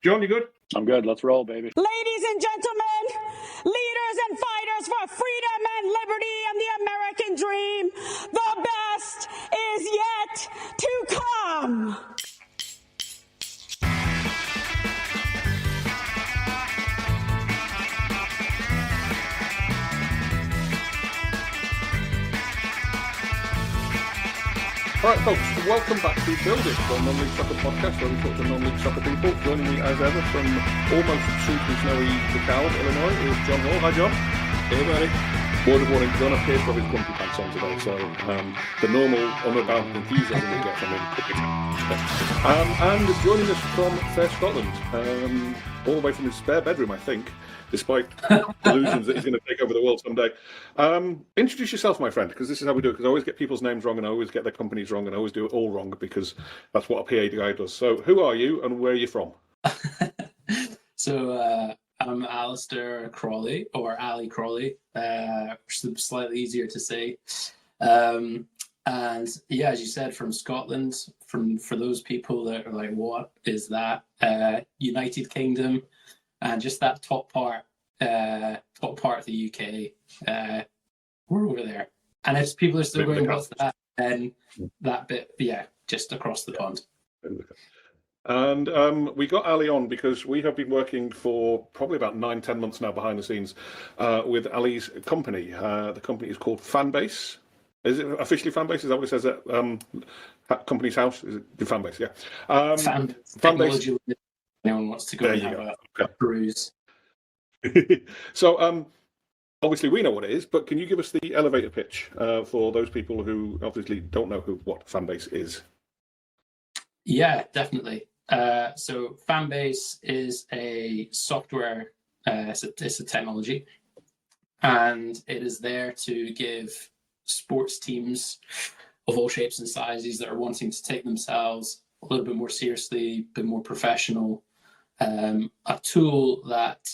John, you good? I'm good. Let's roll, baby. Ladies and gentlemen, leaders and fighters for freedom and liberty and the American dream, the best is yet to come. All right, folks, welcome back to Build It, the non-league soccer podcast where we talk to non-league soccer people. Joining me as ever from almost sweet and snowy DeKalb, Illinois, is John Hall. Hi, John. Hey, buddy. Word of warning, John appears to have his grumpy pants on today, so the normal, unabashed enthusiasm we get from him. And joining us from fair Scotland, all the way from his spare bedroom, I think, despite illusions that he's going to take over the world someday. Introduce yourself, my friend, because this is how we do it, because I always get people's names wrong and I always get their companies wrong and I always do it all wrong because that's what a PA guy does. So who are you and where are you from? So I'm Alistair Crawley, or Ali Crawley, which is slightly easier to say. And yeah, as you said, from Scotland, for those people that are like, what is that? United Kingdom. And just that top part of the UK, we're over there. And if people are still going, what's that? Then that bit, yeah, just across the pond. And we got Ali on because we have been working for probably about 9-10 months now behind the scenes with Ali's company. The company is called Fanbase. Is it officially Fanbase? Is that what it says at company's house? Is it the Fanbase? Yeah. Fanbase. Anyone wants to go and have a cruise. So obviously we know what it is, but can you give us the elevator pitch for those people who obviously don't know what Fanbase is? Yeah, definitely. So Fanbase is a software, it's a technology, and it is there to give sports teams of all shapes and sizes that are wanting to take themselves a little bit more seriously, a bit more professional, a tool that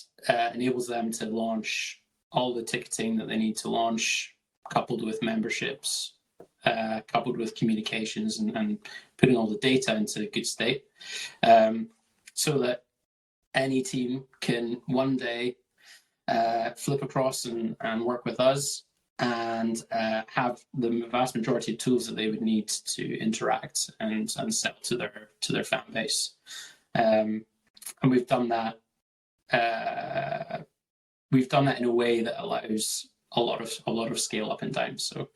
enables them to launch all the ticketing that they need to launch, coupled with memberships, coupled with communications and putting all the data into a good state, so that any team can one day flip across and work with us and have the vast majority of tools that they would need to interact and sell to their fan base. And we've done that. We've done that in a way that allows a lot of scale up and down. So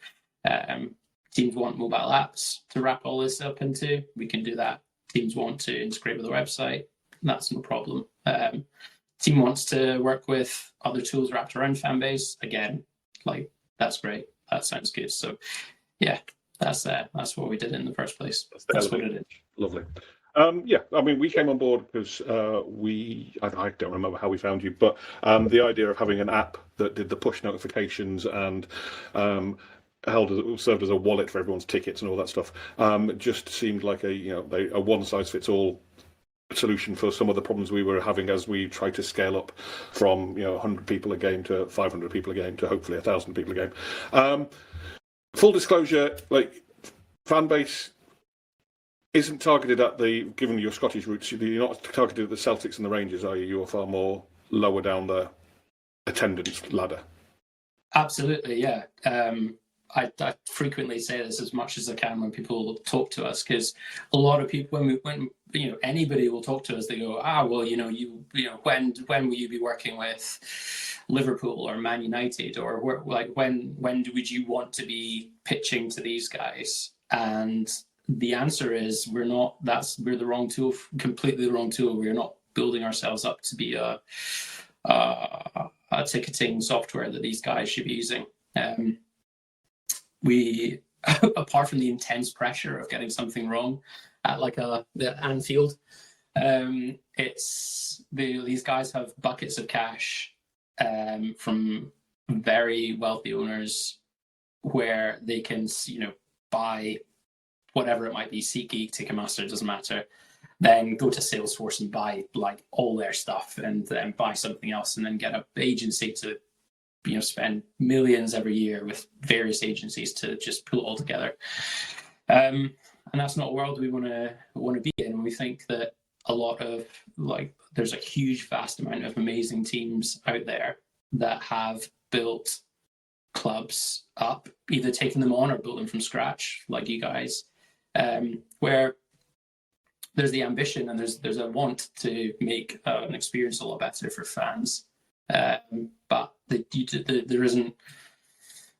teams want mobile apps to wrap all this up into. We can do that. Teams want to integrate with the website. That's no problem. Team wants to work with other tools wrapped around Fanbase. Again, like that's great. That sounds good. So yeah, that's what we did in the first place. That's what it is. Lovely. Yeah, I mean, we came on board because I don't remember how we found you, but the idea of having an app that did the push notifications and served as a wallet for everyone's tickets and all that stuff just seemed like a one-size-fits-all solution for some of the problems we were having as we tried to scale up from 100 people a game to 500 people a game to hopefully 1,000 people a game. Full disclosure, like Fanbase isn't targeted at given your Scottish roots, you're not targeted at the Celtics and the Rangers, are you? You're far more lower down the attendance ladder. Absolutely, yeah. I frequently say this as much as I can when people talk to us, because a lot of people, when anybody will talk to us, they go, when will you be working with Liverpool or Man United, or when would you want to be pitching to these guys? And the answer is we're the wrong tool, completely the wrong tool. We're not building ourselves up to be a ticketing software that these guys should be using. We, apart from the intense pressure of getting something wrong at the Anfield, these guys have buckets of cash from very wealthy owners where they can buy whatever it might be, SeatGeek, Ticketmaster, doesn't matter, then go to Salesforce and buy all their stuff and then buy something else and then get an agency to spend millions every year with various agencies to just pull it all together. And that's not a world we want to be in. We think that a lot of there's a huge, vast amount of amazing teams out there that have built clubs up, either taken them on or built them from scratch, like you guys, where there's the ambition and there's a want to make an experience a lot better for fans, but there isn't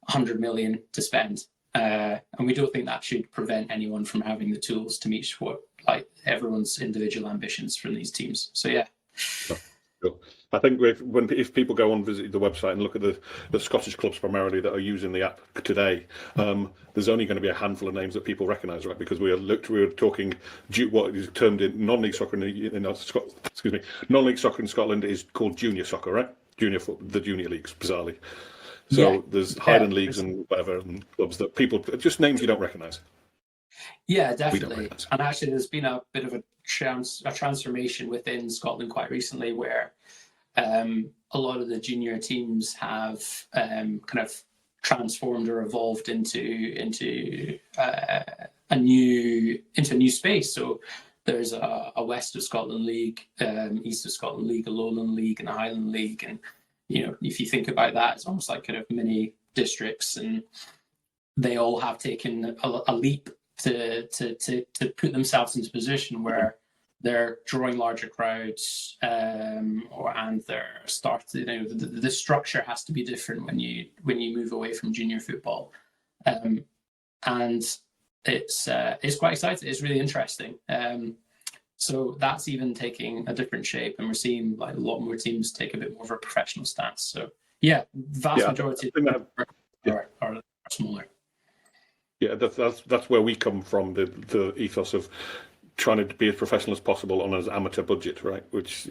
100 million to spend, and we don't think that should prevent anyone from having the tools to meet what everyone's individual ambitions from these teams. So yeah. Sure. I think if people go on visit the website and look at the Scottish clubs primarily that are using the app today, there's only going to be a handful of names that people recognise, right? Because we were talking what is termed in non-league soccer non-league soccer in Scotland is called junior soccer, right? The junior leagues, bizarrely. So there's Highland leagues and whatever and clubs that people just names you don't recognise. Yeah, definitely. And actually, there's been a bit of a transformation within Scotland quite recently, where a lot of the junior teams have kind of transformed or evolved into a new space. So there's a West of Scotland League, East of Scotland League, a Lowland League, and a Highland League. And if you think about that, it's almost like kind of mini districts, and they all have taken a leap to put themselves into a position where they're drawing larger crowds, and they're starting. The structure has to be different when you move away from junior football, and it's quite exciting. It's really interesting. So that's even taking a different shape, and we're seeing a lot more teams take a bit more of a professional stance. So yeah, vast majority are smaller. Yeah, that's where we come from, the ethos of trying to be as professional as possible on an amateur budget, right? Which,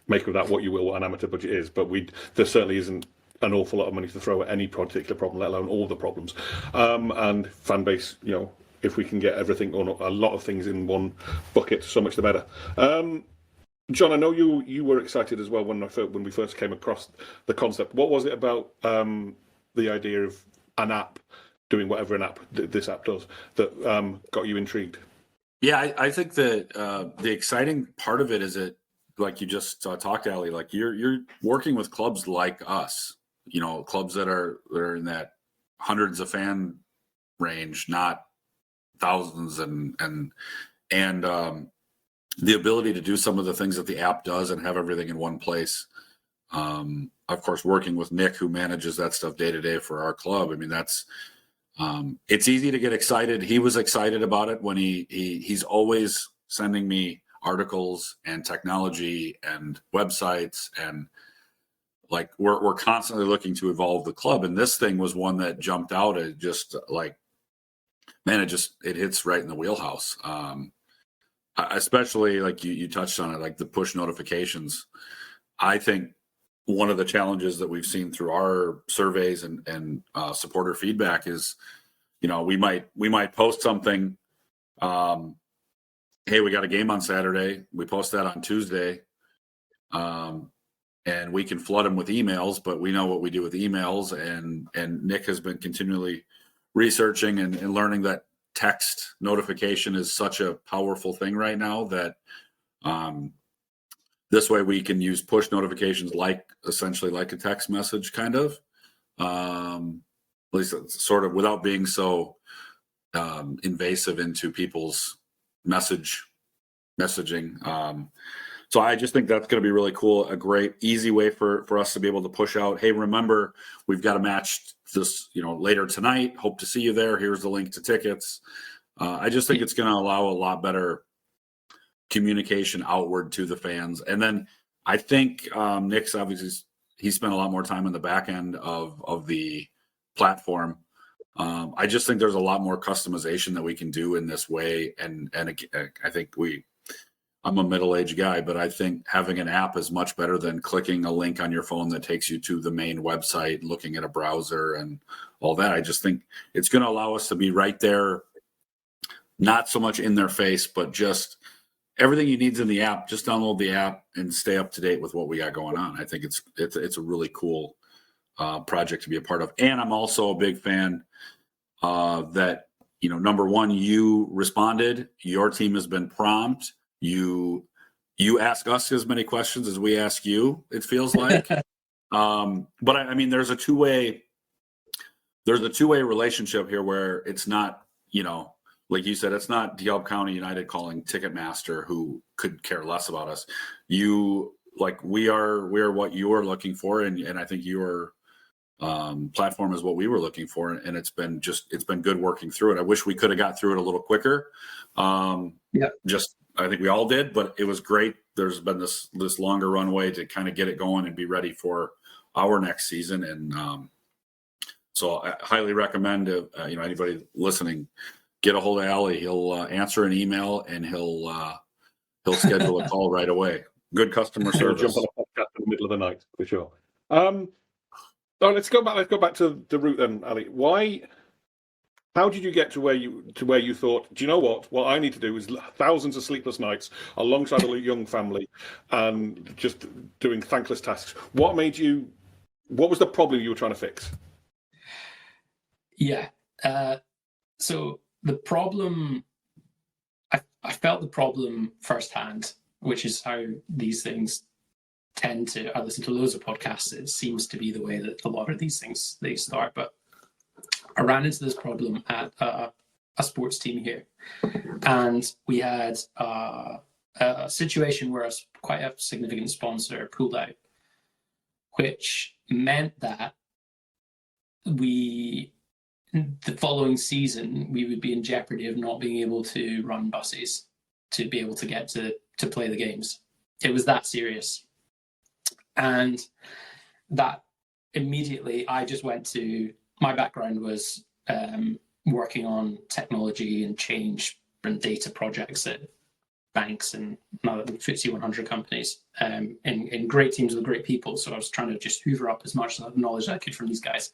make of that what you will, what an amateur budget is. But there certainly isn't an awful lot of money to throw at any particular problem, let alone all the problems. And Fanbase, if we can get everything or a lot of things in one bucket, so much the better. John, I know you were excited as well when we first came across the concept. What was it about the idea of an app doing whatever this app does that got you intrigued? Yeah, I think that the exciting part of it is that, like you just talked, Ali, like you're working with clubs like us, clubs that are in that hundreds of fan range, not thousands, and the ability to do some of the things that the app does and have everything in one place. Of course, working with Nick, who manages that stuff day to day for our club. I mean, that's it's easy to get excited. He was excited about it when he's always sending me articles and technology and websites, and we're constantly looking to evolve the club. And this thing was one that jumped out at just it hits right in the wheelhouse. Especially like you touched on it, like the push notifications. I think one of the challenges that we've seen through our surveys and supporter feedback is, we might post something. Hey, we got a game on Saturday. We post that on Tuesday, and we can flood them with emails. But we know what we do with emails, and Nick has been continually researching and learning that text notification is such a powerful thing right now that this way we can use push notifications essentially like a text message, kind of, at least sort of, without being so invasive into people's messaging. So I just think that's going to be really cool. A great, easy way for us to be able to push out, hey, remember, we've got a match this, later tonight. Hope to see you there. Here's the link to tickets. I just think it's going to allow a lot better communication outward to the fans. And then I think Nick's obviously, he spent a lot more time in the back end of the platform. I just think there's a lot more customization that we can do in this way. And I think I'm a middle-aged guy, but I think having an app is much better than clicking a link on your phone that takes you to the main website, looking at a browser and all that. I just think it's going to allow us to be right there, not so much in their face, but just everything you need's in the app. Just download the app and stay up to date with what we got going on. I think it's a really cool project to be a part of. And I'm also a big fan that, number one, you responded. Your team has been prompt. You you ask us as many questions as we ask you, it feels like. But I mean, there's a two-way relationship here where it's not, like you said, it's not DeKalb County United calling Ticketmaster, who could care less about us. We are what you are looking for, and I think your platform is what we were looking for, and it's been good working through it. I wish we could have got through it a little quicker. I think we all did, but it was great. There's been this longer runway to kind of get it going and be ready for our next season, and so I highly recommend anybody listening, get a hold of Ali. He'll answer an email, and he'll schedule a call right away. Good customer service. Jump on a podcast in the middle of the night for sure. Let's go back to the route then, Ali. How did you get to where you thought, do you know what I need to do is thousands of sleepless nights alongside a young family and just doing thankless tasks? What was the problem you were trying to fix? Yeah. So the problem, I felt the problem firsthand, which is how these things tend to, I listen to loads of podcasts. It seems to be the way that a lot of these things, they start. But I ran into this problem at a sports team here. And we had a situation where quite a significant sponsor pulled out, which meant that the following season, we would be in jeopardy of not being able to run buses to be able to get to play the games. It was that serious. And that immediately, I just went to, my background was working on technology and change and data projects at banks and other FTSE 100 companies in great teams with great people. So I was trying to just hoover up as much knowledge as I could from these guys.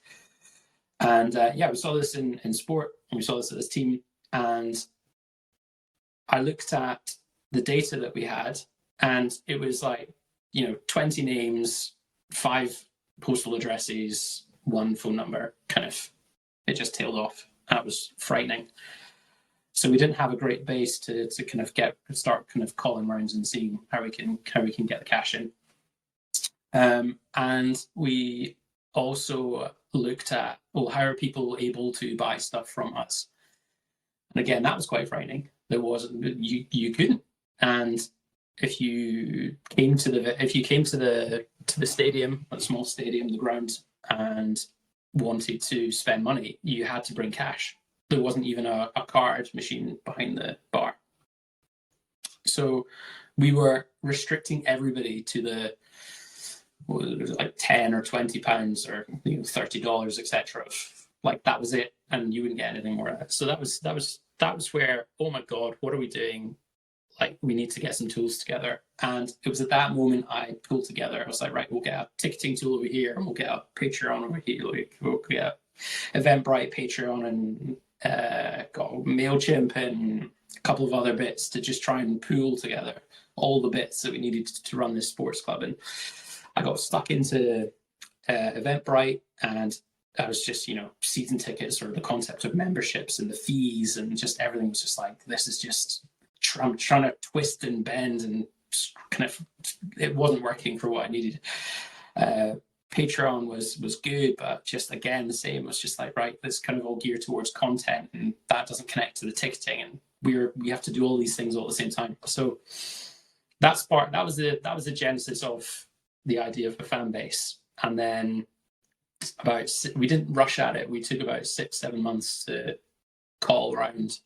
And we saw this in sport, and we saw this at this team. And I looked at the data that we had, and it was like, 20 names, 5 postal addresses, 1 phone number, it just tailed off. That was frightening. So we didn't have a great base to start calling rounds and seeing how we can get the cash in. And we also looked at, how are people able to buy stuff from us? And again, that was quite frightening. You couldn't. And if you came to the stadium, a small stadium, the ground, and wanted to spend money, you had to bring cash. There wasn't even a card machine behind the bar. So we were restricting everybody to the like 10 or 20 pounds or $30, etc. Like that was it, and you wouldn't get anything more of it. So that was where, oh my God, what are we doing? Like, we need to get some tools together. And it was at that moment I pulled together. I was like, right, we'll get a ticketing tool over here, and we'll get a Patreon over here. We'll get Eventbrite, Patreon, and got MailChimp and a couple of other bits to just try and pool together all the bits that we needed to run this sports club. And I got stuck into Eventbrite, and I was just, season tickets, or the concept of memberships and the fees, and just everything was just like, this is just, I'm trying to twist and bend, and it wasn't working for what I needed. Patreon was good, but just again, the same. It was just like, right, this kind of all geared towards content, and that doesn't connect to the ticketing, and we have to do all these things all at the same time. So that was the genesis of the idea of the fan base. And then we didn't rush at it. We took about 6-7 months to call around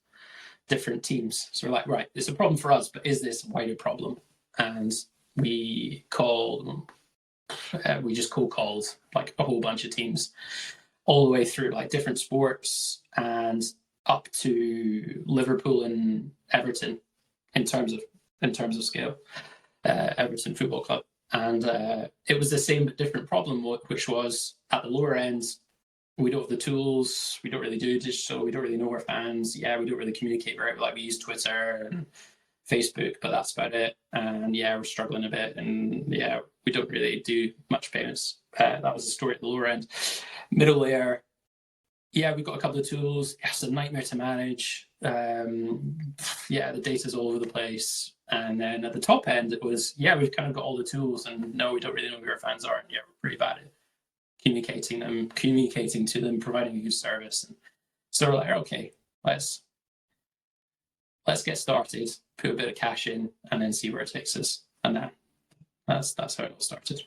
different teams. So we're like, right, it's a problem for us, but is this a wider problem? And we just cold called like a whole bunch of teams, all the way through like different sports and up to Liverpool and Everton in terms of scale, Everton Football Club. And it was the same but different problem, which was at the lower end, we don't have the tools, we don't really do digital, we don't really know our fans. Yeah, we don't really communicate very well. Like, we use Twitter and Facebook, but that's about it. And yeah, we're struggling a bit, and yeah, we don't really do much payments. That was the story at the lower end. Middle layer, yeah, we've got a couple of tools. Yeah, it's a nightmare to manage. The data's all over the place. And then at the top end, it was, yeah, we've kind of got all the tools, and no, we don't really know who our fans are, and yeah, we're pretty bad at communicating to them, providing a good service. And so we're like, okay, let's get started, put a bit of cash in, and then see where it takes us. And that's how it all started.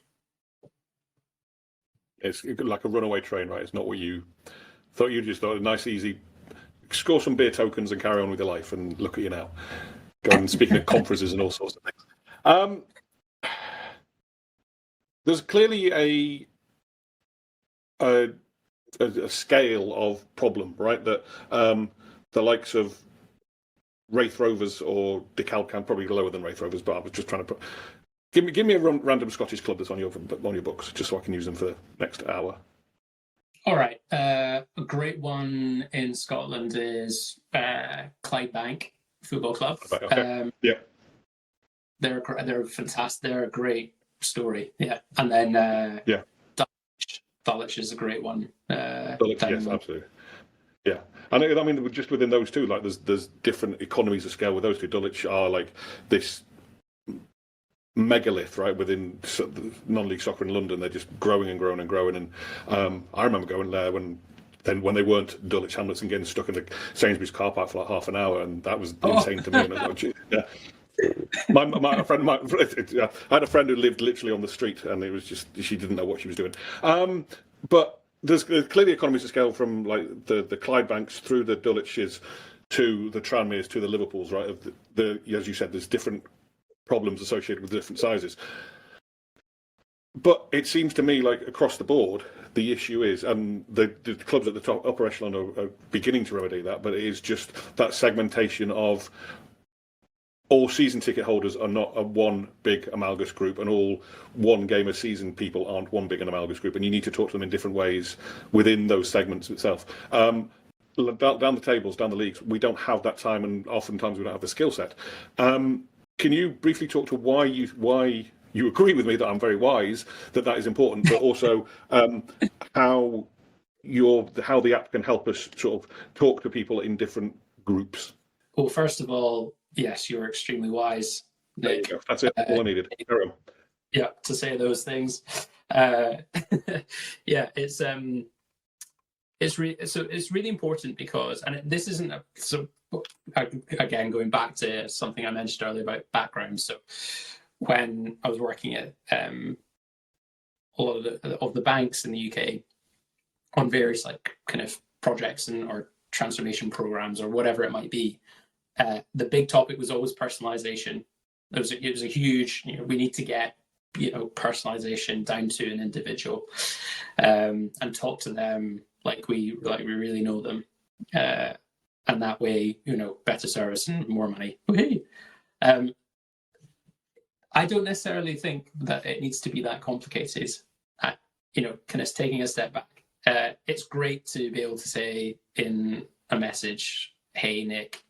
It's like a runaway train, right? It's not what you thought. You just thought a nice, easy, score some beer tokens and carry on with your life. And look at you now, going and speaking at conferences and all sorts of things. There's clearly a scale of problem, right? That the likes of Wraith Rovers or DeKalb probably lower than Wraith Rovers, but I was just trying to put. Give me a random Scottish club that's on your books, just so I can use them for the next hour. All right, a great one in Scotland is Clydebank Football Club. Okay. Yeah, they're fantastic. They're a great story. Yeah, and then Dulwich is a great one. Dulwich, yes, absolutely. Yeah, and I mean, just within those two, like there's different economies of scale with those two. Dulwich are like this megalith, right, within non-league soccer in London. They're just growing and growing and growing. And I remember going there when they weren't Dulwich Hamlets and getting stuck in the Sainsbury's car park for like half an hour, and that was insane to me. And I was like, yeah. I had a friend who lived literally on the street, and it was just she didn't know what she was doing. But there's clearly economies of scale from like the Clydebanks through the Dulwiches to the Tranmeres to the Liverpools, right? Of the as you said, there's different problems associated with different sizes. But it seems to me like across the board, the issue is, and the clubs at the top upper echelon are beginning to remedy that, but it is just that segmentation of all season ticket holders are not a one big amalgamous group, and all one game a season people aren't one big and amalgamous group, and you need to talk to them in different ways within those segments itself. Down the tables, down the leagues, we don't have that time, and oftentimes we don't have the skill set. Can you briefly talk to why you agree with me that I'm very wise, that is important, but also how the app can help us sort of talk to people in different groups? Well, first of all, yes, you're extremely wise, Nick. There you go. That's it. All I needed. Yeah, to say those things. Yeah, it's really important because, and this isn't again, going back to something I mentioned earlier about background. So when I was working at a lot of the banks in the UK on various like kind of projects or transformation programs or whatever it might be, the big topic was always personalization. It was a huge, we need to get personalization down to an individual, and talk to them like we really know them. And that way, better service and more money. Okay. I don't necessarily think that it needs to be that complicated. Kind of taking a step back. It's great to be able to say in a message, "Hey, Nick,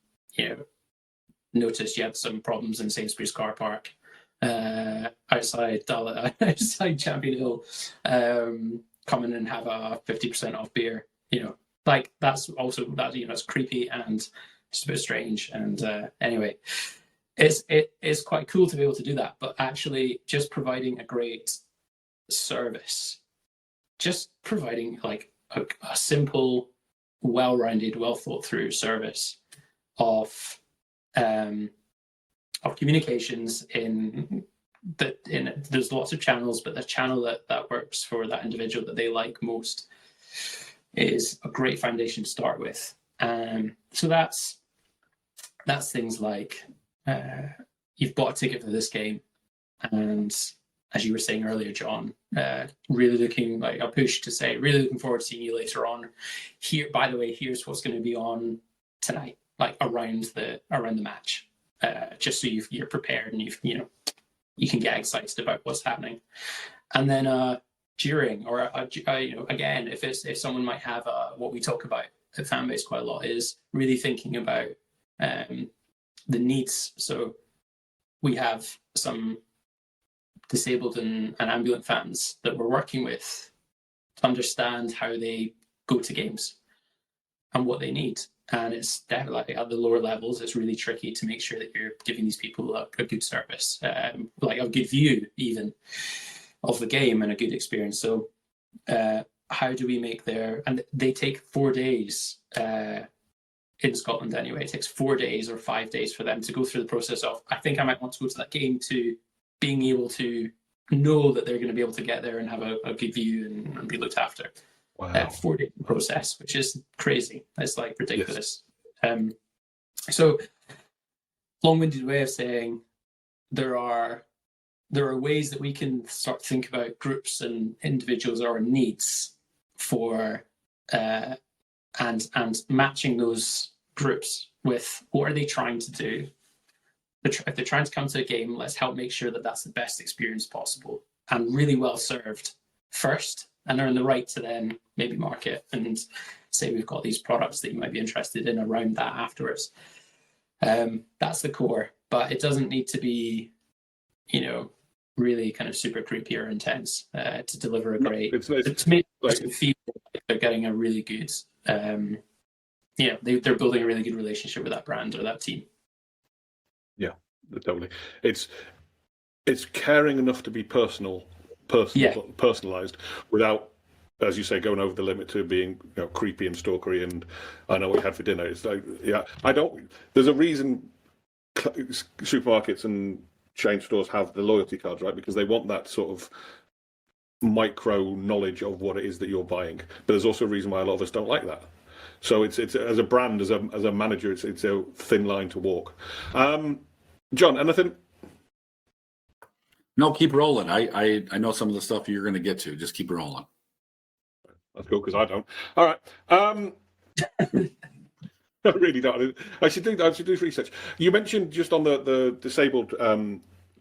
noticed you had some problems in Sainsbury's car park outside Champion Hill. Come in and have a 50% off beer." Like that's also it's creepy and just a bit strange. And anyway, it's quite cool to be able to do that. But actually, just providing a great service, just providing like a simple, well-rounded, well thought through service of communications there's lots of channels, but the channel that works for that individual that they like most is a great foundation to start with. So that's things like you've bought a ticket for this game, and as you were saying earlier, John, really looking like a push to say, really looking forward to seeing you later on. Here, by the way, here's what's going to be on tonight, like around the match, just so you're prepared and you can get excited about what's happening. And then during, or again, if someone might have what we talk about at Fanbase quite a lot is really thinking about the needs. So we have some disabled and ambulant fans that we're working with to understand how they go to games and what they need. And it's definitely at the lower levels, it's really tricky to make sure that you're giving these people a good service, like a good view even of the game and a good experience. So how do we make and they take 4 days in Scotland anyway. It takes 4 days or 5 days for them to go through the process of, I think I might want to go to that game, to being able to know that they're going to be able to get there and have a good view and be looked after. Wow. 4-day process, which is crazy. It's like ridiculous. Yes. So long-winded way of saying there are ways that we can start to think about groups and individuals or needs for and matching those groups with what are they trying to do. If they're trying to come to a game, let's help make sure that that's the best experience possible and really well served first, and earn the right to then maybe market and say we've got these products that you might be interested in around that afterwards. That's the core, but it doesn't need to be, really kind of super creepy or intense to deliver a great. To make them feel like they're getting a really good. They're building a really good relationship with that brand or that team. Yeah, totally. It's caring enough to be personalized without, as you say, going over the limit to being creepy and stalkery and I know what you had for dinner. It's like, there's a reason supermarkets and chain stores have the loyalty cards, right? Because they want that sort of micro knowledge of what it is that you're buying. But there's also a reason why a lot of us don't like that. So it's as a brand, as a manager, it's a thin line to walk. John, anything? No, keep rolling. I know some of the stuff you're going to get to. Just keep rolling. That's cool, because I don't. All right. I really don't. I should do research. You mentioned just on the disabled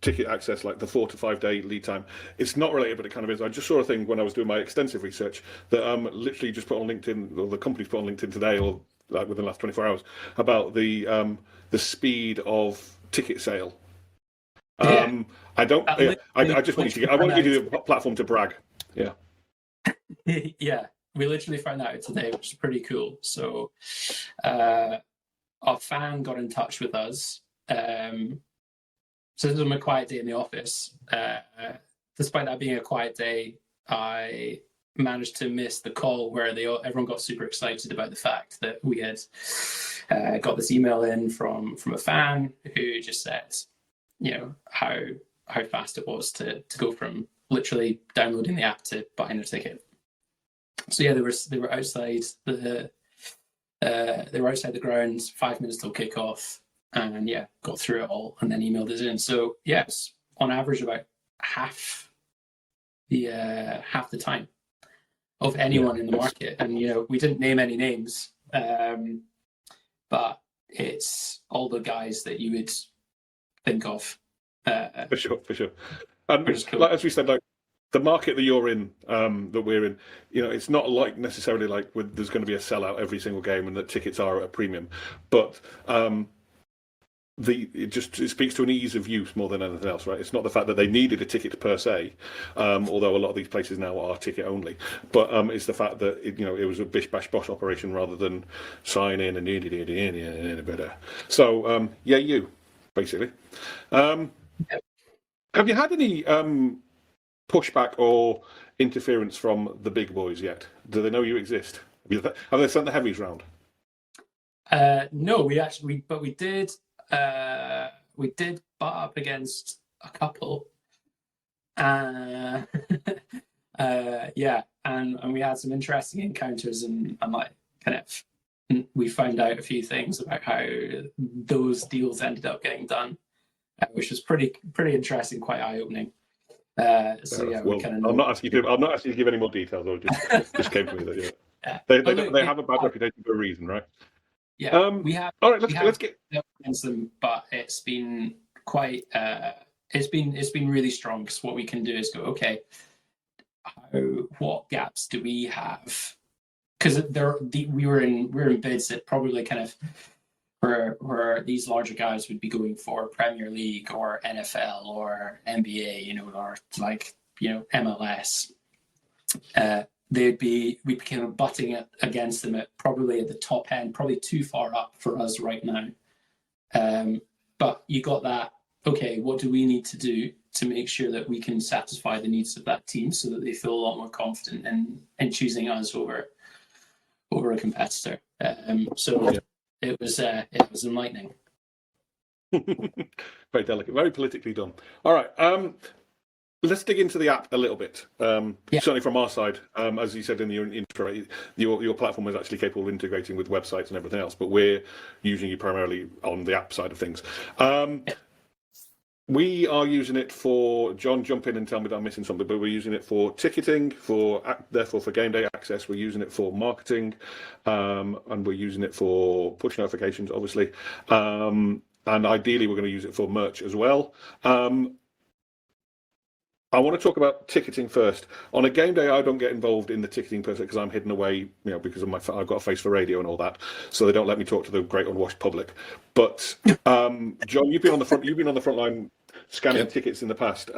ticket access, like the 4 to 5 day lead time. It's not related, but it kind of is. I just saw a thing when I was doing my extensive research that literally just put on LinkedIn, or the company's put on LinkedIn today, or like within the last 24 hours, about the speed of ticket sale. I don't. I just want you to get. I want to give you a platform to brag. Yeah. Yeah, we literally found that out today, which is pretty cool. So, our fan got in touch with us. So this was my quiet day in the office. Despite that being a quiet day, I managed to miss the call where everyone got super excited about the fact that we had got this email in from a fan who just said, how fast it was to go from literally downloading the app to buying their ticket. So yeah, they were outside the grounds, 5 minutes till kickoff, and yeah, got through it all and then emailed us in. So yes, on average about half the time of anyone in the market. And we didn't name any names, but it's all the guys that you would think of. For sure. And cool. As we said, the market that you're in, that we're in, it's not like necessarily like there's going to be a sellout every single game and that tickets are at a premium, but it speaks to an ease of use more than anything else, right? It's not the fact that they needed a ticket per se, although a lot of these places now are ticket only, but it's the fact that it was a bish bash bosh operation rather than sign in and better. So you basically. Have you had any pushback or interference from the big boys yet? Do they know you exist? Have they sent the heavies round? No, we did. We did butt up against a couple. Yeah, and we had some interesting encounters, and we found out a few things about how those deals ended up getting done, which was pretty interesting, quite eye-opening. So yeah, we kind of. I'm not asking you to give any more details. Or just came to me that they have a bad reputation for a reason, right? Yeah, we have. All right, let's get against them, but it's been quite. It's been really strong, because what we can do is go, okay, what gaps do we have? Because we were in bids that probably kind of where these larger guys would be going for Premier League or NFL or NBA, or MLS. we became butting it against them at probably at the top end, probably too far up for us right now. But you got that, okay, what do we need to do to make sure that we can satisfy the needs of that team so that they feel a lot more confident in choosing us over a competitor? So it was enlightening. Very delicate, very politically done. All right. Let's dig into the app a little bit. Certainly from our side, as you said in your intro, your platform is actually capable of integrating with websites and everything else, but we're using you primarily on the app side of things. We are using it for, John, jump in and tell me that I'm missing something, but we're using it for ticketing, therefore for game day access, we're using it for marketing, and we're using it for push notifications, obviously. And ideally, we're going to use it for merch as well. I want to talk about ticketing first. On a game day, I don't get involved in the ticketing per se because I'm hidden away, because of I've got a face for radio and all that, so they don't let me talk to the great unwashed public. But John, you've been on the front line scanning tickets in the past.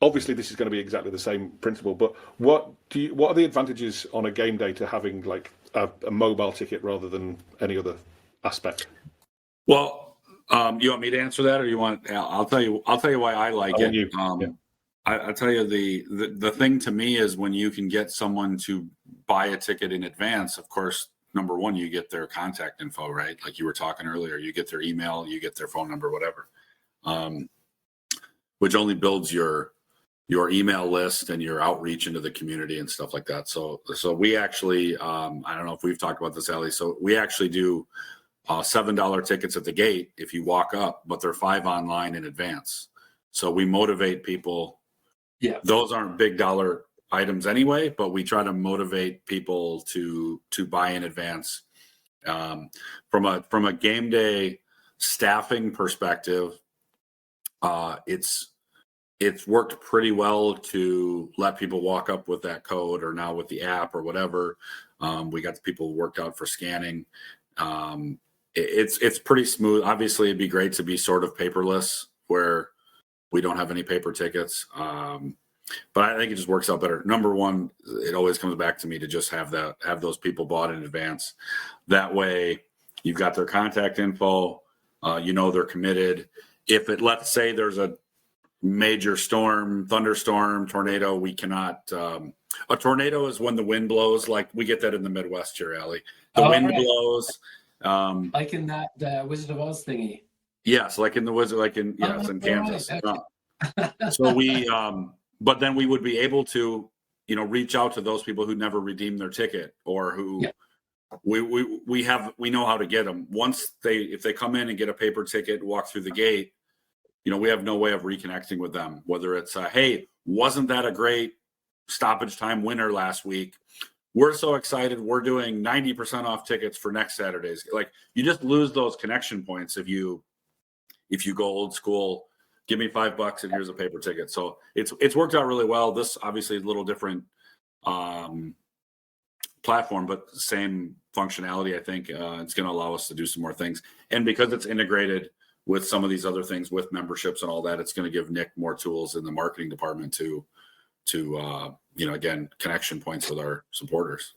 Obviously, this is going to be exactly the same principle. But what are the advantages on a game day to having like a mobile ticket rather than any other aspect? Well, you want me to answer that, or you want? I'll tell you why I like it. I'll tell you the thing to me is when you can get someone to buy a ticket in advance. Of course, number one, you get their contact info, right? Like you were talking earlier, you get their email, you get their phone number, whatever, which only builds your email list and your outreach into the community and stuff like that. So we actually, I don't know if we've talked about this, Ali. So we actually do $7 tickets at the gate if you walk up, but they're $5 online in advance. So we motivate people. Yeah, those aren't big dollar items anyway, but we try to motivate people to buy in advance. From a game day staffing perspective, it's worked pretty well to let people walk up with that code, or now with the app or whatever. We got the people worked out for scanning. It's pretty smooth. Obviously, it'd be great to be sort of paperless, where we don't have any paper tickets. But I think it just works out better. Number one, it always comes back to me to just have those people bought in advance. That way you've got their contact info, they're committed. If let's say there's a major storm, thunderstorm, tornado, we cannot, a tornado is when the wind blows, like we get that in the Midwest here, Allie. The wind blows. Like in that Wizard of Oz thingy. Yes, like in the Wizard, in Kansas. Right. Okay. So we, but then we would be able to, reach out to those people who never redeemed their ticket, or who we know how to get them. If they come in and get a paper ticket, walk through the gate, we have no way of reconnecting with them. Whether it's, hey, wasn't that a great stoppage time winner last week? We're so excited. We're doing 90% off tickets for next Saturdays. Like, you just lose those connection points if you go old school. Give me $5 and here's a paper ticket. So it's worked out really well. This obviously is a little different platform, but same functionality. I think it's going to allow us to do some more things. And because it's integrated with some of these other things, with memberships and all that, it's going to give Nick more tools in the marketing department to again, connection points with our supporters.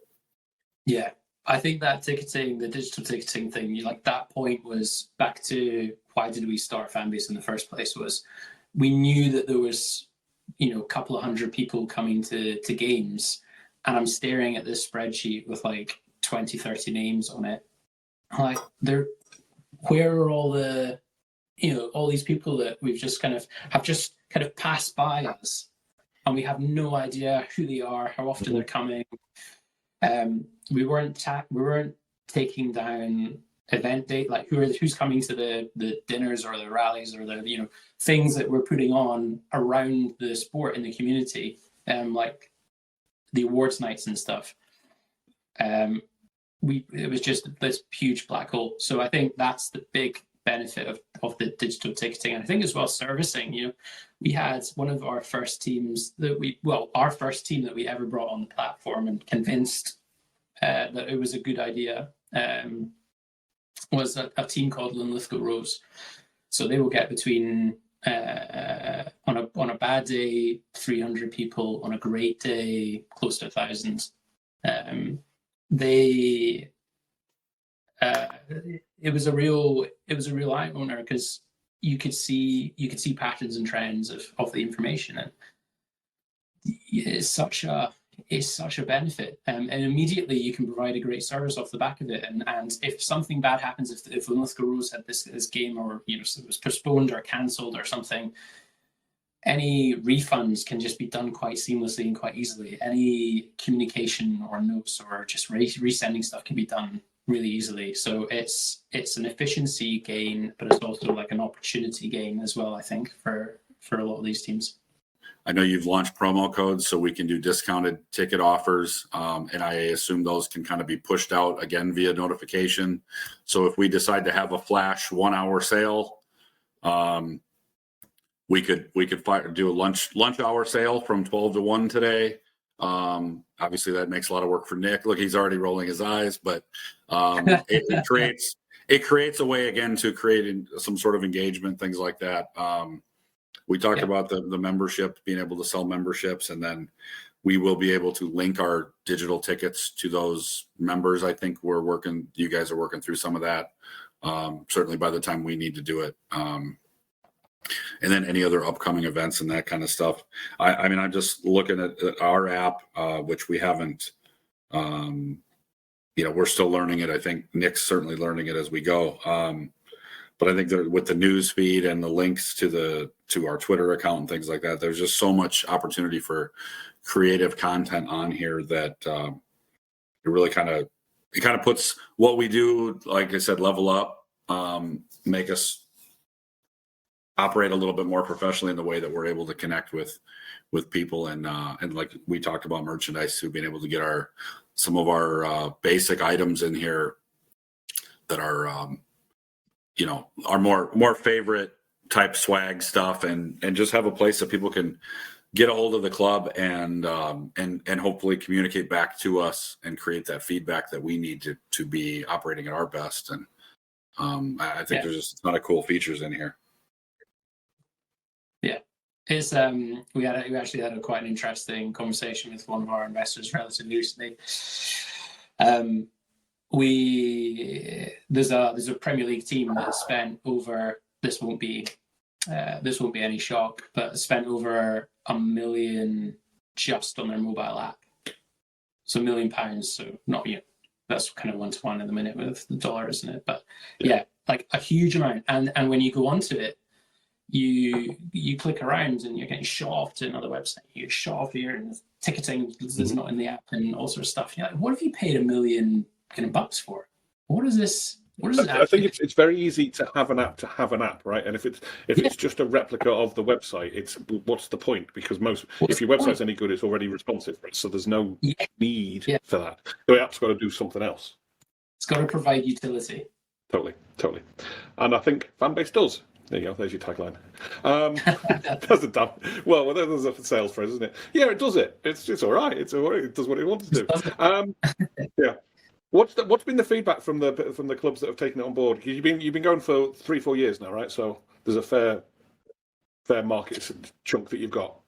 Yeah, I think that ticketing, the digital ticketing thing, that point was back to why did we start Fanbase in the first place, was we knew that there was, a couple of hundred people coming to games, and I'm staring at this spreadsheet with 20, 30 names on it. Where are all the, all these people that we've just kind of passed by us, and we have no idea who they are, how often they're coming. We weren't taking down event date, who's coming to the dinners or the rallies or the things that we're putting on around the sport in the community, like the awards nights and stuff. It was just this huge black hole. So I think that's the big benefit of the digital ticketing. And I think as well, servicing. We had one of our first teams our first team that we ever brought on the platform and convinced that it was a good idea, was a team called Linlithgow Rose. So they will get between on a bad day, 300 people. On a great day, close to 1,000. It was a real eye opener, because you could see patterns and trends of the information, and it's such a benefit, and immediately you can provide a great service off the back of it. And if something bad happens, if Linlithgow Rose had this game, or it was postponed or cancelled or something, any refunds can just be done quite seamlessly and quite easily. Any communication or notes or just resending stuff can be done really easily. So it's an efficiency gain, but it's also like an opportunity gain as well, I think, for a lot of these teams. I know you've launched promo codes, so we can do discounted ticket offers, and I assume those can kind of be pushed out again via notification. So if we decide to have a flash 1 hour sale, we could do a lunch hour sale from 12 to 1 today. Obviously that makes a lot of work for Nick. Look, he's already rolling his eyes, but it creates a way again to create some sort of engagement, things like that. We talked about the membership, being able to sell memberships, and then we will be able to link our digital tickets to those members. I think you guys are working through some of that, certainly by the time we need to do it. And then any other upcoming events and that kind of stuff. I mean, I'm just looking at our app, which we haven't, we're still learning it. I think Nick's certainly learning it as we go. But I think that with the news feed and the links to our Twitter account and things like that, there's just so much opportunity for creative content on here that it really kind of puts what we do, like I said, level up, make us operate a little bit more professionally in the way that we're able to connect with people, and like we talked about merchandise too, being able to get some of our basic items in here that are our more favorite type swag stuff, and just have a place that people can get a hold of the club and hopefully communicate back to us and create that feedback that we need to be operating at our best. And I think there's just a ton of cool features in here. Yeah, it's we actually had quite an interesting conversation with one of our investors relatively recently. There's a Premier League team that spent over, this won't be any shock, but spent over £1 million just on their mobile app. So £1 million. So not that's kind of 1-to-1 at the minute with the dollar, isn't it? But yeah, like a huge amount. And when you go onto it, you click around and you're getting shot off to another website. You get shot off here, and ticketing that's not in the app and all sorts of stuff. You're like, what if you paid $1 million bucks for? What is this? I think it's very easy to have an app, right? And if it's just a replica of the website, what's the point? Because if your website's any good, it's already responsive, right? So there's no need for that. The app's got to do something else. It's got to provide utility. Totally. And I think Fanbase does. There you go. There's your tagline. Does it? Well, there's a sales phrase, isn't it? Yeah, it does it. It's all right. It's all right. It does what it wants to do. Yeah. What's been the feedback from the clubs that have taken it on board? Because you've been going for 3-4 years now, right? So there's a fair market chunk that you've got.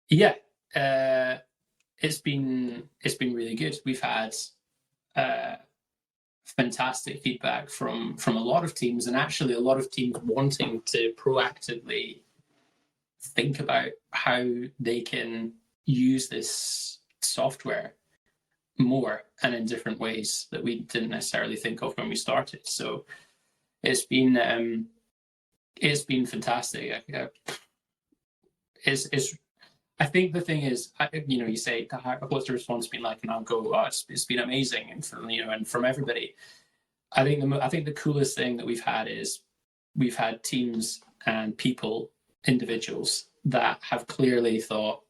Yeah, it's been really good. We've had fantastic feedback from a lot of teams, and actually a lot of teams wanting to proactively think about how they can use this software more and in different ways that we didn't necessarily think of when we started. So it's been fantastic. I think the thing is, you say, what's the response been like, and I'll go, it's been amazing, and from everybody. I think the coolest thing that we've had is we've had teams and people, individuals that have clearly thought,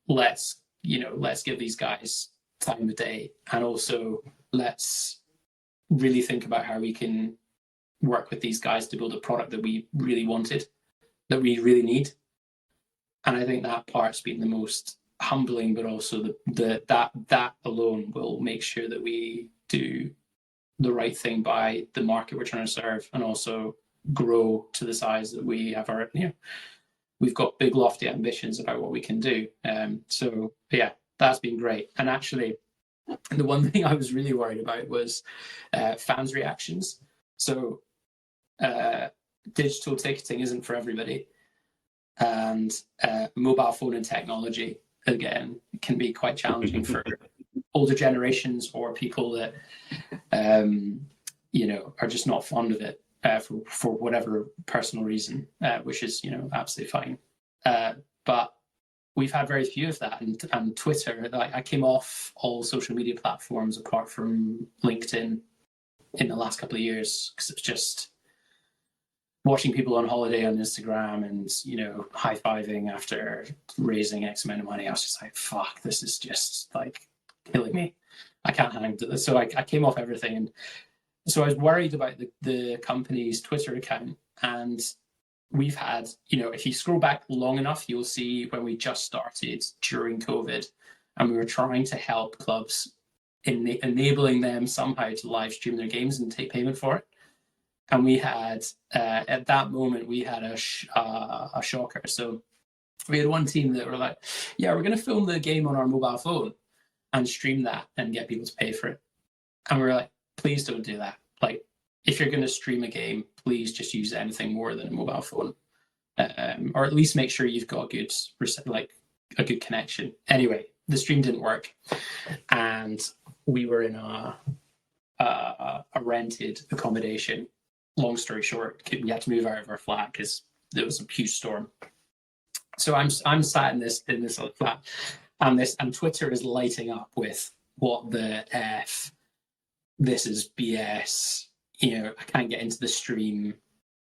let's give these guys time of day, and also let's really think about how we can work with these guys to build a product that we really wanted, that we really need. And I think that part's been the most humbling, but also that alone will make sure that we do the right thing by the market we're trying to serve, and also grow to the size that we have our, we've got big lofty ambitions about what we can do. So yeah, that's been great. And actually, the one thing I was really worried about was fans' reactions. So digital ticketing isn't for everybody, and mobile phone and technology, again, can be quite challenging for older generations or people that are just not fond of it for whatever personal reason, which is absolutely fine. But we've had very few of that, and Twitter. I came off all social media platforms apart from LinkedIn in the last couple of years because it's just watching people on holiday on Instagram and high-fiving after raising X amount of money. I was just like, fuck, this is just like killing me. I can't hang to this. So I came off everything, and so I was worried about the company's Twitter account. And we've had, if you scroll back long enough, you'll see when we just started during COVID, and we were trying to help clubs enabling them somehow to live stream their games and take payment for it. And we had, at that moment, we had a shocker. So we had one team that were like, yeah, we're going to film the game on our mobile phone and stream that and get people to pay for it. And we were like, please don't do that. Like, if you're going to stream a game, please just use anything more than a mobile phone. Or at least make sure you've got a good connection. Anyway, the stream didn't work. And we were in a rented accommodation. Long story short, we had to move out of our flat because there was a huge storm. So I'm sat in this flat, and Twitter is lighting up with what the F, this is BS. I can't get into the stream,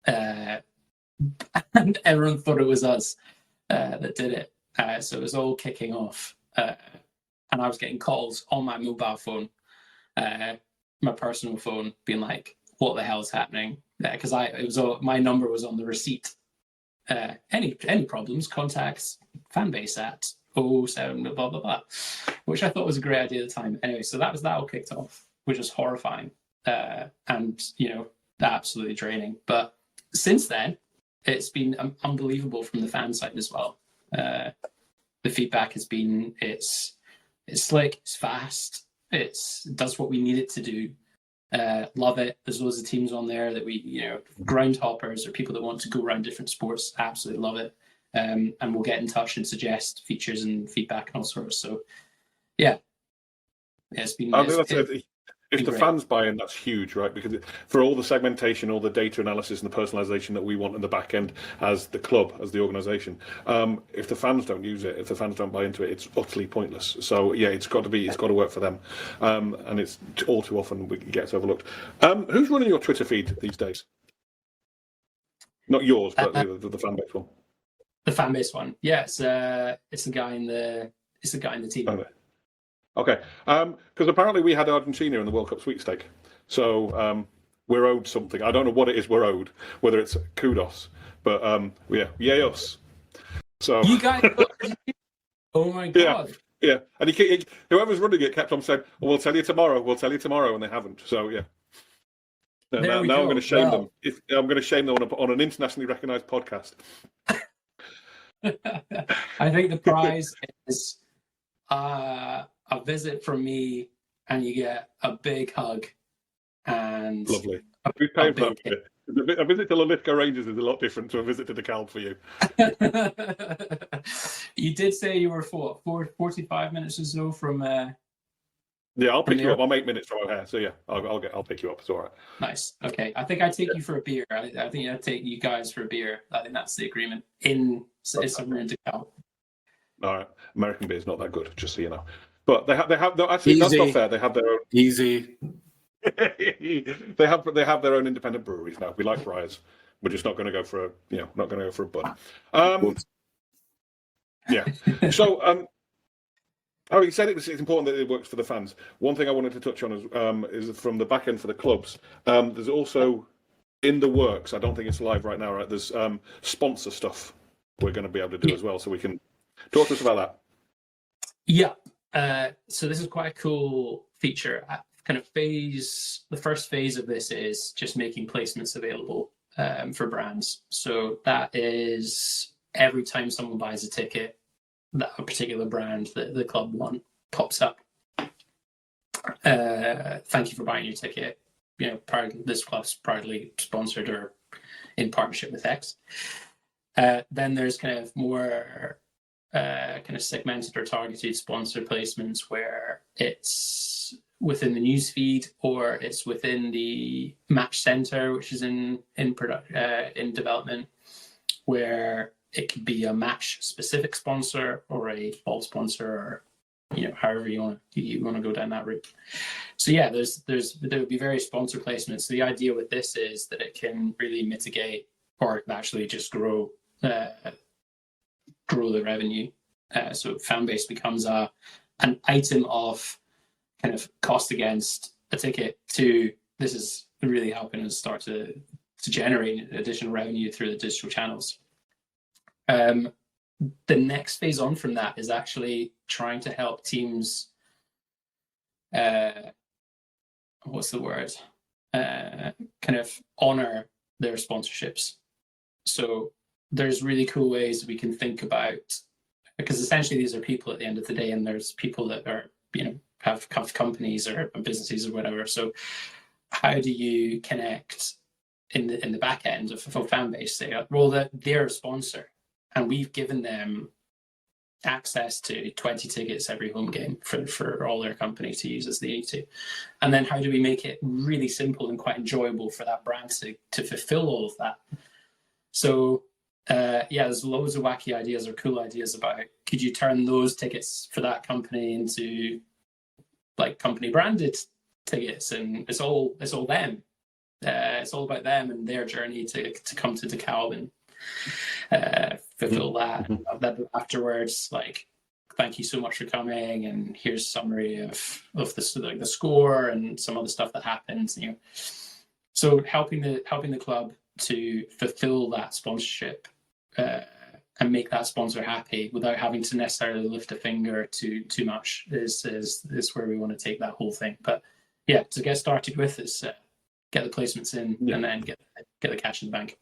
and everyone thought it was us that did it. So it was all kicking off, and I was getting calls on my mobile phone, my personal phone, being like, what the hell's happening? Because my number was on the receipt. Any problems, contacts Fanbase at 07 blah blah blah, which I thought was a great idea at the time. Anyway, so that all kicked off, which was horrifying, and absolutely draining. But since then, it's been unbelievable from the fan side as well. The feedback has been it's slick, it's fast, it does what we need it to do. Love it. There's loads of teams on there that we, ground hoppers or people that want to go around different sports, absolutely love it. And we'll get in touch and suggest features and feedback and all sorts. So, yeah, it's been. If the fans buy in, that's huge, right? Because for all the segmentation, all the data analysis and the personalization that we want in the back end as the club, as the organization, if the fans don't use it, if the fans don't buy into it, it's utterly pointless. So yeah, it's got to work for them, and it's all too often it gets overlooked. Who's running your Twitter feed these days? Not yours, but the Fanbase one. The Fanbase one, yeah. It's the guy in the team. Okay, because apparently we had Argentina in the World Cup sweepstake, so we're owed something. I don't know what it is we're owed, whether it's kudos, but yay us. So you guys, oh my god, yeah. And whoever's running it kept on saying, well, "We'll tell you tomorrow," and they haven't. So yeah. Now I'm going to shame them. I'm going to shame them on an internationally recognised podcast. I think the prize is a visit from me, and you get a big hug. And lovely. Who's paying for that? A visit to Lithgow Rangers is a lot different to a visit to the Calb for you. You did say you were 45 minutes or so from. Yeah, I'll pick you up. I'm 8 minutes from O'Hare, so yeah, I'll pick you up. It's all right. Nice. Okay, I think I'd take you for a beer. I think I'd take you guys for a beer. I think that's the agreement. Somewhere in DeKalb. All right, American beer is not that good, just so you know. But they have actually, that's not fair. They have their own easy. they have their own independent breweries now. We like Briars. We're just not going to go for a bud. Yeah. So you said it's important that it works for the fans. One thing I wanted to touch on is from the back end for the clubs. There's also in the works. I don't think it's live right now. Right? There's sponsor stuff we're going to be able to do as well. So we can talk to us about that. Yeah. So this is quite a cool feature. The first phase of this is just making placements available. for brands. So that is every time someone buys a ticket, that a particular brand that the club want pops up. Thank you for buying your ticket. This club's proudly sponsored or in partnership with X. Then there's kind of more kind of segmented or targeted sponsor placements where it's within the newsfeed or it's within the match center, which is in development, where it could be a match specific sponsor or a ball sponsor, or however you want to go down that route. So yeah, there would be various sponsor placements. So the idea with this is that it can really mitigate or actually just grow the revenue. So Fanbase becomes an item of kind of cost against a ticket to this is really helping us start to generate additional revenue through the digital channels. The next phase on from that is actually trying to help teams what's the word? Kind of honor their sponsorships. So there's really cool ways we can think about, because essentially these are people at the end of the day, and there's people that are, have companies or businesses or whatever. So how do you connect in the back end of Fanbase? Say, well, they're a sponsor, and we've given them access to 20 tickets every home game for all their company to use as they need to. And then how do we make it really simple and quite enjoyable for that brand to fulfill all of that? So there's loads of wacky ideas or cool ideas about could you turn those tickets for that company into like company branded tickets, and it's all them. It's all about them and their journey to come to DeKalb and fulfill that. That afterwards, like, thank you so much for coming, and here's a summary of the score and some other stuff that happens. So helping the club to fulfill that sponsorship and make that sponsor happy without having to necessarily lift a finger too much is where we want to take that whole thing. But yeah, to get started with is get the placements in and then get the cash in the bank.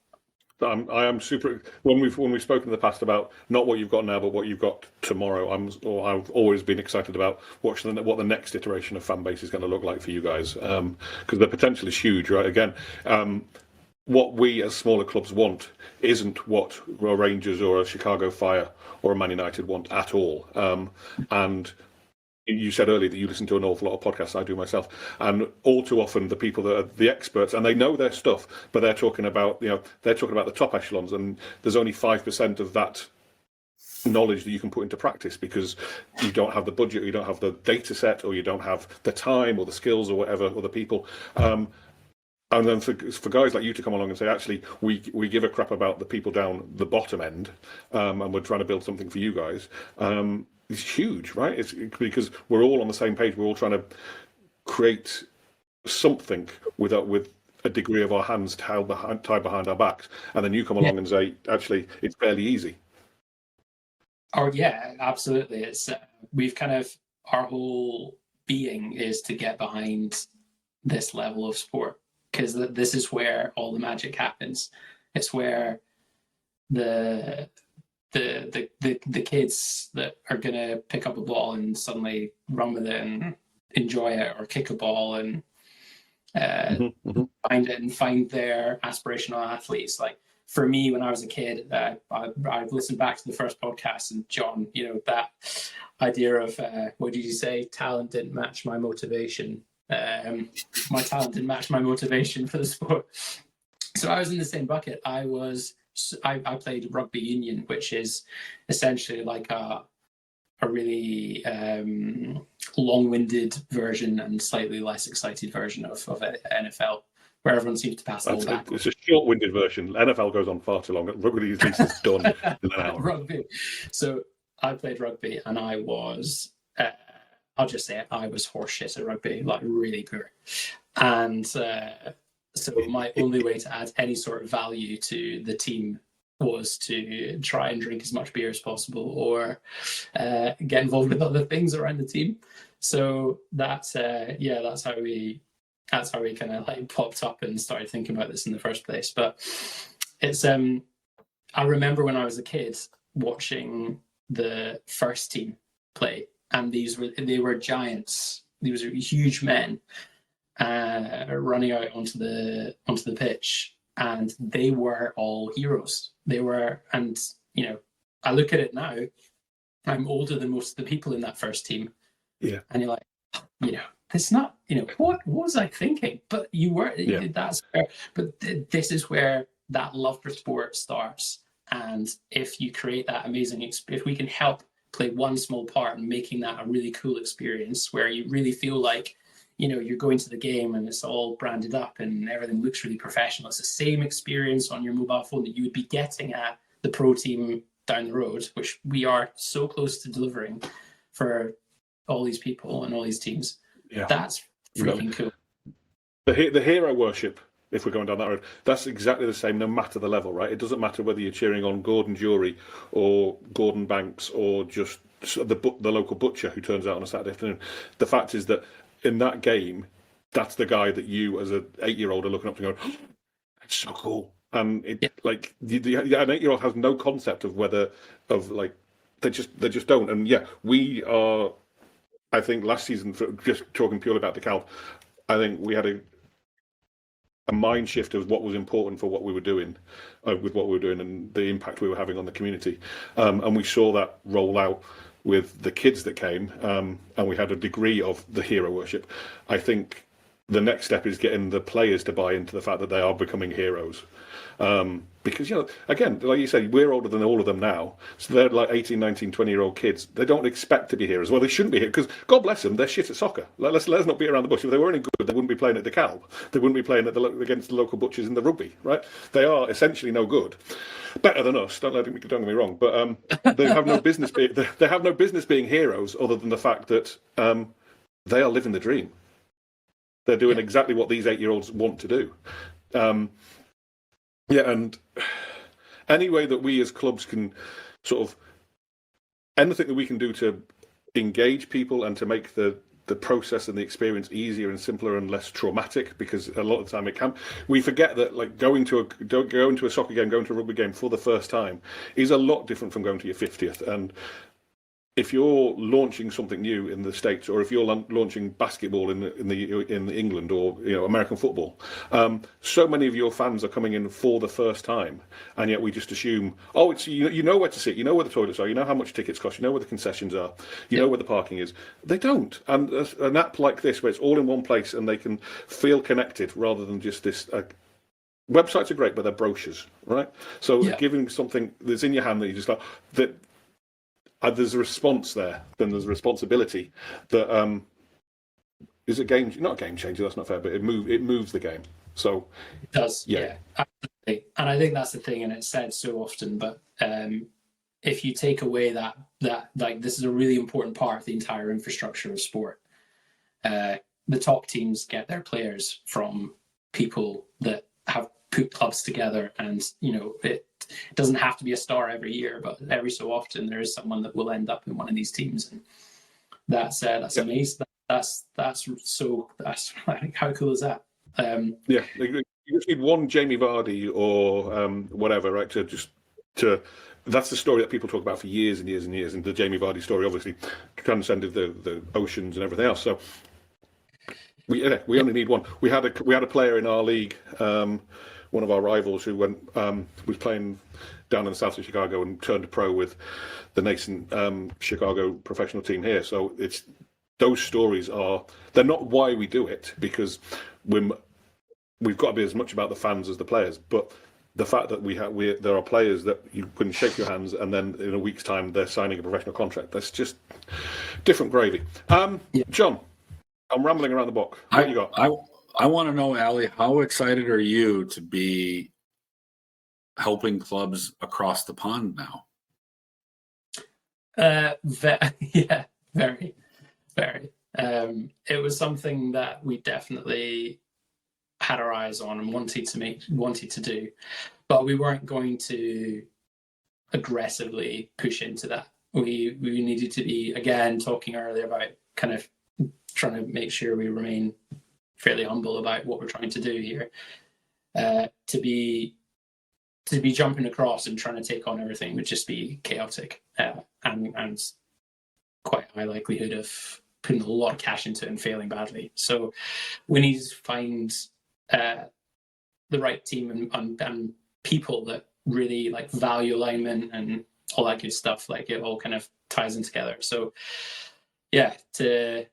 I am super. When we've spoken in the past about not what you've got now, but what you've got tomorrow, I've always been excited about watching what the next iteration of Fanbase is going to look like for you guys, because the potential is huge, right? Again, what we as smaller clubs want isn't what a Rangers or a Chicago Fire or a Man United want at all, and. You said earlier that you listen to an awful lot of podcasts. I do myself, and all too often the people that are the experts and they know their stuff, but they're talking about the top echelons, and there's only 5% of that knowledge that you can put into practice because you don't have the budget, or you don't have the data set, or you don't have the time or the skills or whatever, or the people. And then for guys like you to come along and say, actually, we give a crap about the people down the bottom end, and we're trying to build something for you guys. It's huge, right? It's because we're all on the same page. We're all trying to create something with a degree of our hands tied behind our backs, and then you come along and say, actually, it's fairly easy. Oh yeah, absolutely. It's we've kind of, our whole being is to get behind this level of sport, because this is where all the magic happens. It's where the kids that are going to pick up a ball and suddenly run with it and enjoy it, or kick a ball and find it and find their aspirational athletes. Like for me, when I was a kid, I've listened back to the first podcast, and John, that idea of what did you say? Talent didn't match my motivation. My talent didn't match my motivation for the sport. So I was in the same bucket. I played rugby union, which is essentially like a really long-winded version and slightly less excited version of NFL, where everyone seems to pass the whole back. It's a short-winded version. NFL goes on far too long. Rugby at least is done in an hour. Rugby. So I played rugby, and I was, I'll just say it, I was horseshit at rugby, like really poor. And so my only way to add any sort of value to the team was to try and drink as much beer as possible, or get involved with other things around the team. So that's how we that's how we kind of like popped up and started thinking about this in the first place. But it's I remember when I was a kid watching the first team play, and they were giants. These were huge men running out onto the pitch, and they were all heroes. They were, and you know, I look at it now. I'm older than most of the people in that first team. Yeah. And you're like, you know, it's not, you know, what was I thinking? But you were, that's where, but this is where that love for sport starts. And if you create that amazing experience, if we can help play one small part in making that a really cool experience where you really feel like, you know, you're going to the game and it's all branded up and everything looks really professional. It's the same experience on your mobile phone that you would be getting at the pro team down the road, which we are so close to delivering for all these people and all these teams. Yeah, that's freaking cool. The hero worship, if we're going down that road, that's exactly the same no matter the level, right? It doesn't matter whether you're cheering on Gordon Jury or Gordon Banks or just the local butcher who turns out on a Saturday afternoon. The fact is that in that game, that's the guy that you as an 8-year-old are looking up to and going, oh, it's so cool. And like an 8-year-old has no concept of they just don't. And yeah, we are. I think last season, for just talking purely about DeKalb, I think we had a mind shift of what was important for what we were doing, with what we were doing and the impact we were having on the community. And we saw that roll out with the kids that came, and we had a degree of the hero worship. I think the next step is getting the players to buy into the fact that they are becoming heroes. Because, you know, again, like you said, we're older than all of them now. So they're like 18, 19, 20-year-old kids. They don't expect to be heroes. Well, they shouldn't be here because, God bless them, they're shit at soccer. Let's not beat around the bush. If they were any good, they wouldn't be playing at DeKalb. They wouldn't be playing against the local butchers in the rugby, right? They are essentially no good. Better than us, don't get me wrong. But they have no business they have no business being heroes other than the fact that they are living the dream. They're doing exactly what these 8-year-olds want to do. And any way that we as clubs can sort of, anything that we can do to engage people and to make the process and the experience easier and simpler and less traumatic, because a lot of the time it can. We forget that like going to a soccer game, going to a rugby game for the first time is a lot different from going to your 50th. And if you're launching something new in the States, or if you're launching basketball in England or American football, so many of your fans are coming in for the first time, and yet we just assume, oh, it's you know where to sit, you know where the toilets are, you know how much tickets cost, you know where the concessions are, you know where the parking is. They don't. And an app like this, where it's all in one place and they can feel connected rather than just this. Websites are great, but they're brochures, right? So giving something that's in your hand that you just like that. There's a response there, then there's a responsibility that is not a game changer. That's not fair, but it moves the game. So it does, yeah, absolutely. And I think that's the thing, and it's said so often. But if you take away that like this is a really important part of the entire infrastructure of sport. The top teams get their players from people that have put clubs together, and it doesn't have to be a star every year, but every so often there is someone that will end up in one of these teams, and that's amazing. That's how cool is that? You just need one Jamie Vardy or whatever, right? To that's the story that people talk about for years and years and years, and the Jamie Vardy story obviously transcended the oceans and everything else. So we only need one. We had a player in our league. One of our rivals who was playing down in the south of Chicago and turned pro with the nascent Chicago professional team here. So those stories they're not why we do it, because we've got to be as much about the fans as the players. But the fact that there are players that you can shake your hands and then in a week's time they're signing a professional contract. That's just different gravy. John, I'm rambling around the block. What you got? I want to know, Ali, how excited are you to be helping clubs across the pond now? Yeah, very, very. It was something that we definitely had our eyes on and wanted to do, but we weren't going to aggressively push into that. We needed to be, again, talking earlier about kind of trying to make sure we remain fairly humble about what we're trying to do here. To be jumping across and trying to take on everything would just be chaotic, and quite a high likelihood of putting a lot of cash into it and failing badly. So we need to find the right team and people that really like value alignment and all that good stuff. Like it all kind of ties in together. So yeah, to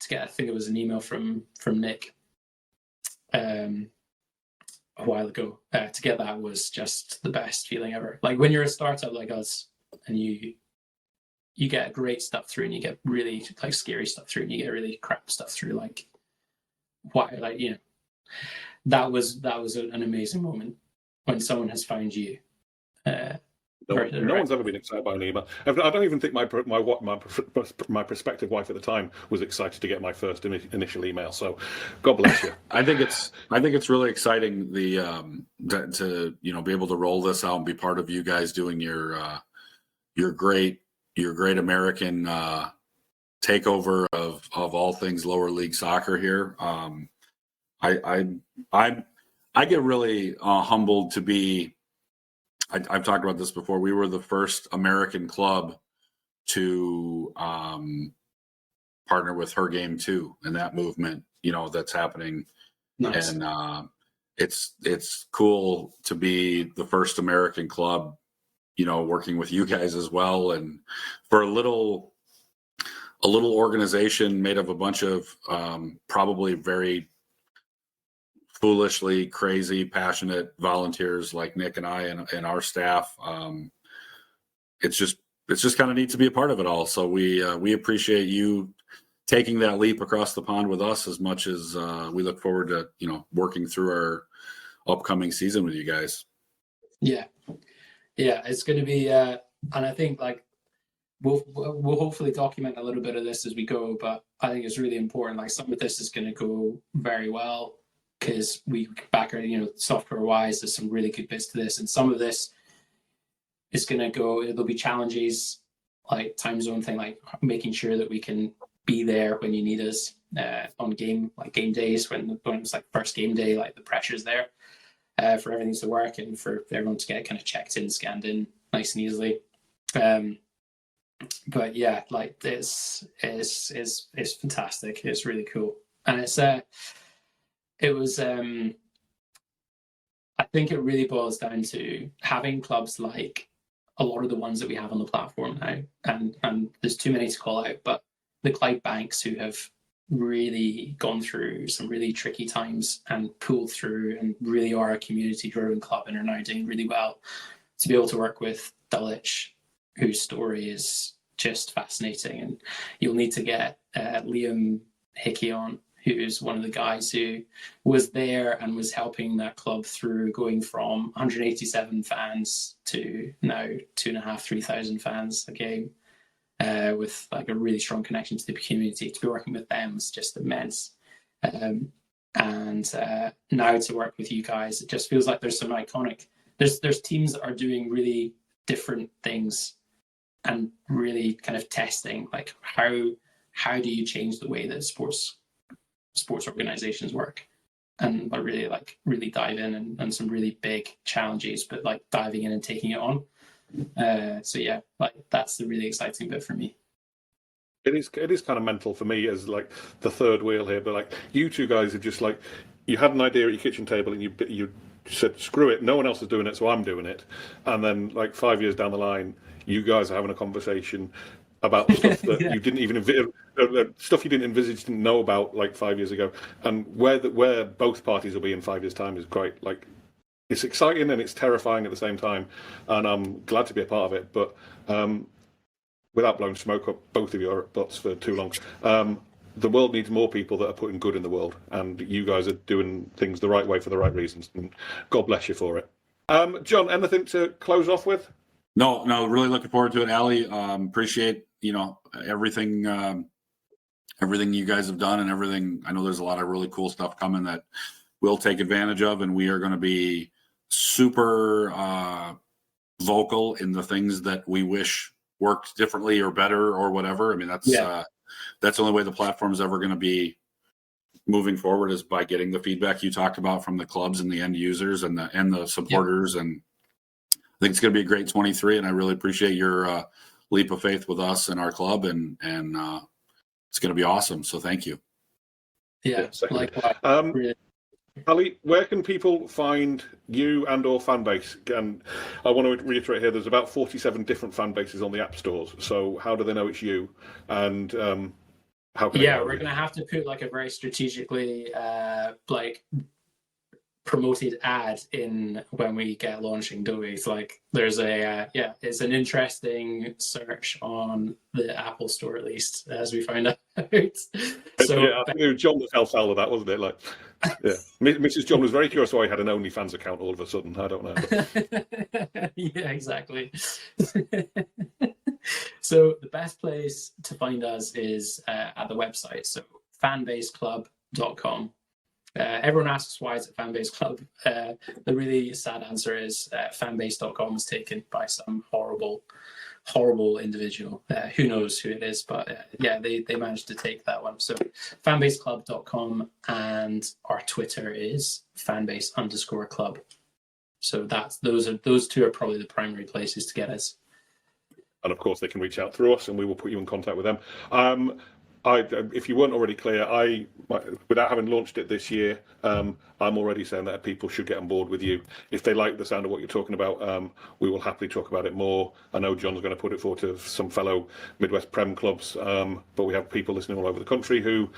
get, I think it was an email from Nick a while ago. To get that was just the best feeling ever. Like when you're a startup like us and you get great stuff through and you get really like scary stuff through and you get really crap stuff through, like why, like, you know, that was an amazing moment when someone has found you. No one's ever been excited by an email. I don't even think my prospective wife at the time was excited to get my first initial email. So, God bless you. I think it's really exciting to be able to roll this out and be part of you guys doing your great American takeover of all things lower league soccer here. I get really humbled to be. I've talked about this before. We were the first American club to partner with Her Game Too, and that movement, that's happening. Nice. And it's cool to be the first American club, working with you guys as well. And for a little organization made of a bunch of probably very foolishly crazy, passionate volunteers like Nick and I and our staff. It's just kind of neat to be a part of it all. So we appreciate you taking that leap across the pond with us as much as we look forward to, working through our upcoming season with you guys. Yeah, it's going to be, and I think like we'll hopefully document a little bit of this as we go. But I think it's really important. Like some of this is going to go very well, because we back our, software wise, there's some really good bits to this. And some of this is going to go, there'll be challenges like time zone thing, like making sure that we can be there when you need us on game days, when it's like first game day, like the pressure's there for everything to work and for everyone to get kind of checked in, scanned in nice and easily. But yeah, like this is fantastic. It's really cool. And it was, I think it really boils down to having clubs like a lot of the ones that we have on the platform now, and there's too many to call out, but the Clyde Banks, who have really gone through some really tricky times and pulled through and really are a community-driven club and are now doing really well. To be able to work with Dulwich, whose story is just fascinating, and you'll need to get Liam Hickey on, who's one of the guys who was there and was helping that club through going from 187 fans to now 2,500-3,000 fans a game, with like a really strong connection to the community. To be working with them was just immense. And now to work with you guys, it just feels like there's some iconic, there's teams that are doing really different things and really kind of testing, like how do you change the way that sports organizations work, and really dive in and some really big challenges, but like diving in and taking it on. So yeah, like that's the really exciting bit for me. It is kind of mental for me as like the third wheel here, but like you two guys are just like, you had an idea at your kitchen table and you said, screw it, no one else is doing it, so I'm doing it. And then like 5 years down the line, you guys are having a conversation about stuff that Yeah. you didn't even stuff you didn't know about like 5 years ago, and where both parties will be in 5 years' time is quite like, it's exciting and it's terrifying at the same time, and I'm glad to be a part of it. But without blowing smoke up both of your butts for too long, the world needs more people that are putting good in the world, and you guys are doing things the right way for the right reasons, and God bless you for it. John, anything to close off with? No, really looking forward to it, Ali. Appreciate everything you guys have done and everything. I know there's a lot of really cool stuff coming that we'll take advantage of, and we are going to be super vocal in the things that we wish worked differently or better or whatever. I mean, that's the only way the platform's ever going to be moving forward is by getting the feedback you talked about from the clubs and the end users and the supporters. Yep. And I think it's going to be a great 23. And I really appreciate your leap of faith with us and our club. And it's going to be awesome. So thank you. Yeah, likewise. Really. Ali, where can people find you and or Fanbase? And I want to reiterate here, there's about 47 different fan bases on the app stores. So how do they know it's you? And how can we're going to have to put like a very strategically like promoted ad in when we get launching, don't we? It's like there's a it's an interesting search on the Apple Store, at least as we find out. So I think John was hell foul of that, wasn't it? Like, yeah, Mrs. John was very curious why I had an OnlyFans account all of a sudden. I don't know. Yeah, exactly. So the best place to find us is at the website, so fanbaseclub.com. Everyone asks why it's a Fanbase Club. The really sad answer is fanbase.com was taken by some horrible individual. Who knows who it is, but they managed to take that one. So fanbaseclub.com, and our Twitter is fanbase_club. So those two are probably the primary places to get us. And of course, they can reach out through us, and we will put you in contact with them. If you weren't already clear, without having launched it this year, I'm already saying that people should get on board with you. If they like the sound of what you're talking about, we will happily talk about it more. I know John's going to put it forward to some fellow Midwest Prem clubs, but we have people listening all over the country who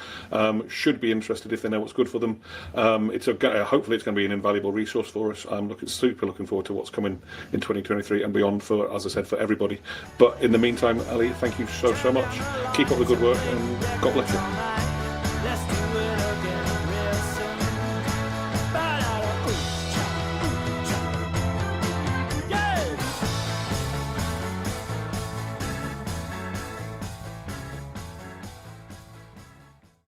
should be interested if they know what's good for them. Hopefully it's going to be an invaluable resource for us. I'm super looking forward to what's coming in 2023 and beyond for, as I said, for everybody. But in the meantime, Ali, thank you so much. Keep up the good work, and God bless you.